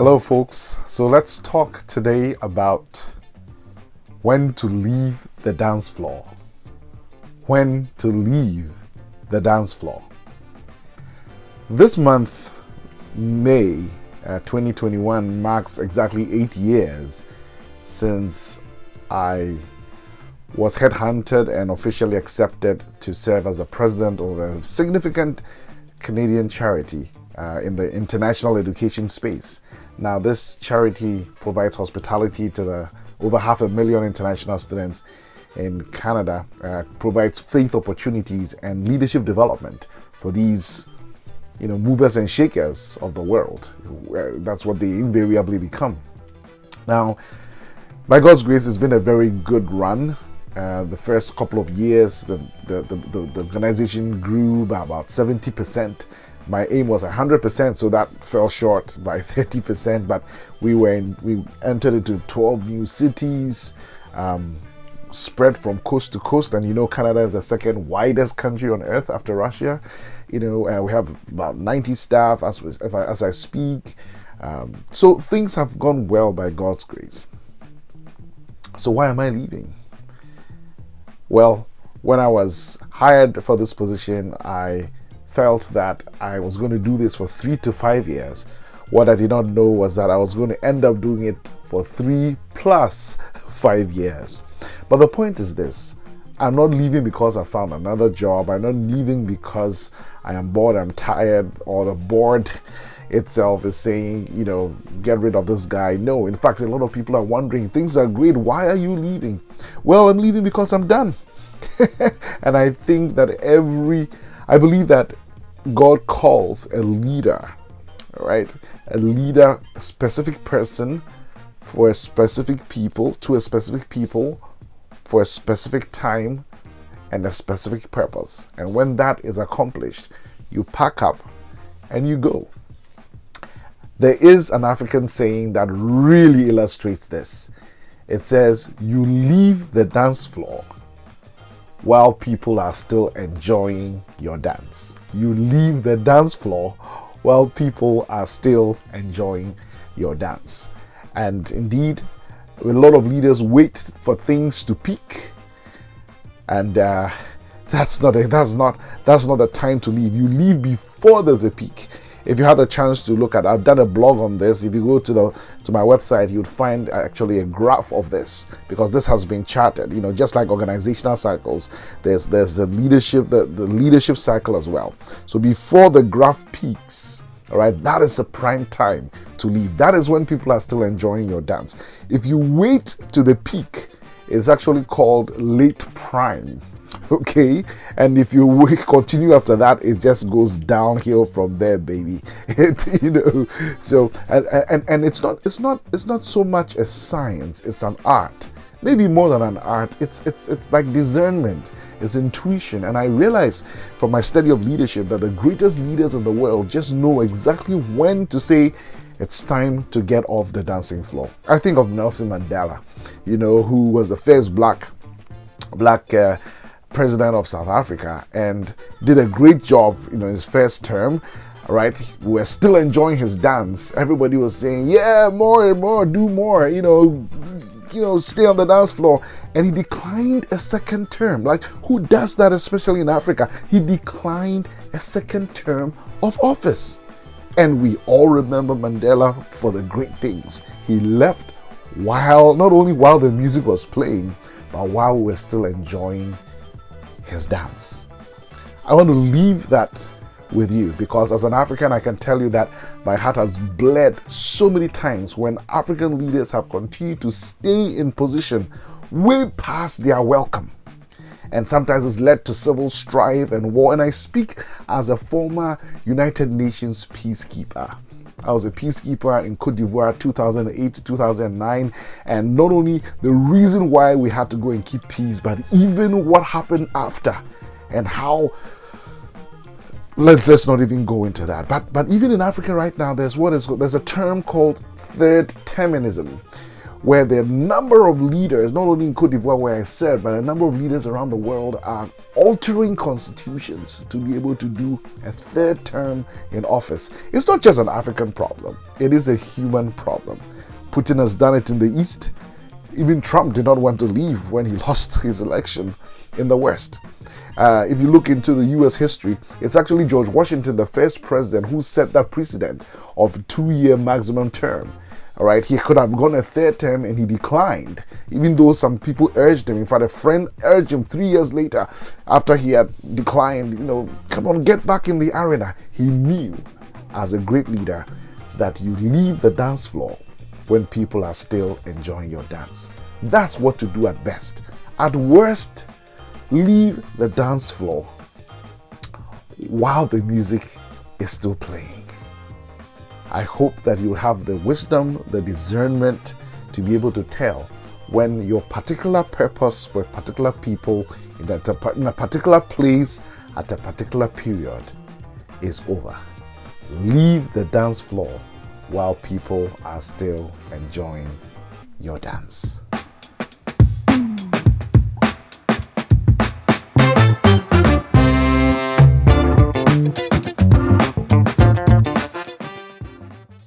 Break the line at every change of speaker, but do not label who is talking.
Hello, folks. So let's talk today about when to leave the dance floor. When to leave the dance floor. This month, May 2021, marks exactly 8 years since I was headhunted and officially accepted to serve as the president of a significant Canadian charity in the international education space. Now, this charity provides hospitality to the over 500,000 international students in Canada, provides faith opportunities and leadership development for these, movers and shakers of the world. That's what they invariably become. Now, by God's grace, it's been a very good run. The first couple of years, the organization grew by about 70%. My aim was 100%, so that fell short by 30%. But we entered into 12 new cities, spread from coast to coast. And Canada is the second widest country on earth after Russia. We have about 90 staff as I speak. So things have gone well by God's grace. So why am I leaving? Well, when I was hired for this position, I felt that I was going to do this for 3 to 5 years. What I did not know was that I was going to end up doing it for 3 plus 5 years. But the point is this: I'm not leaving because I found another job. I'm not leaving because I am bored, I'm tired, or the board itself is saying, get rid of this guy. No, in fact, a lot of people are wondering, things are great, why are you leaving? Well, I'm leaving because I'm done. And I think that I believe that God calls a leader, right? A leader, a specific person for a specific people, to a specific people for a specific time and a specific purpose. And when that is accomplished, you pack up and you go. There is an African saying that really illustrates this. It says, you leave the dance floor while people are still enjoying your dance. You leave the dance floor while people are still enjoying your dance. And indeed, a lot of leaders wait for things to peak, and that's not the time to leave. You leave before there's a peak. If you have the chance to look at, I've done a blog on this. If you go to my website, you'd find actually a graph of this, because this has been charted. Just like organizational cycles, there's the leadership cycle as well. So before the graph peaks, all right, that is the prime time to leave. That is when people are still enjoying your dance. If you wait to the peak, it's actually called late prime. Okay, and if you continue after that, it just goes downhill from there, baby. So and it's not so much a science, it's an art. Maybe more than an art, it's like discernment, it's intuition. And I realize from my study of leadership that the greatest leaders in the world just know exactly when to say it's time to get off the dancing floor. I think of Nelson Mandela, who was the first black president of South Africa and did a great job in his first term. Right, we're still enjoying his dance. Everybody was saying, yeah, more and more, do more, stay on the dance floor. And he declined a second term. Like, who does that, especially in Africa? He declined a second term of office. And we all remember Mandela for the great things he left, not only while the music was playing, but while we're still enjoying his dance. I want to leave that with you, because as an African, I can tell you that my heart has bled so many times when African leaders have continued to stay in position way past their welcome. And sometimes it's led to civil strife and war. And I speak as a former United Nations peacekeeper. I was a peacekeeper in Cote d'Ivoire 2008 to 2009. And not only the reason why we had to go and keep peace, but even what happened after and how. Let's not even go into that. But even in Africa right now, there's a term called third terminism, where the number of leaders, not only in Cote d'Ivoire where I serve, but a number of leaders around the world are altering constitutions to be able to do a third term in office. It's not just an African problem, it is a human problem. Putin has done it in the East. Even Trump did not want to leave when he lost his election in the West. If you look into the US history, it's actually George Washington, the first president, who set that precedent of a 2-year maximum term. All right, he could have gone a third term and he declined, even though some people urged him. In fact, a friend urged him 3 years later after he had declined, come on, get back in the arena. He knew as a great leader that you leave the dance floor when people are still enjoying your dance. That's what to do at best. At worst, leave the dance floor while the music is still playing. I hope that you have the wisdom, the discernment to be able to tell when your particular purpose for a particular people in a particular place at a particular period is over. Leave the dance floor while people are still enjoying your dance.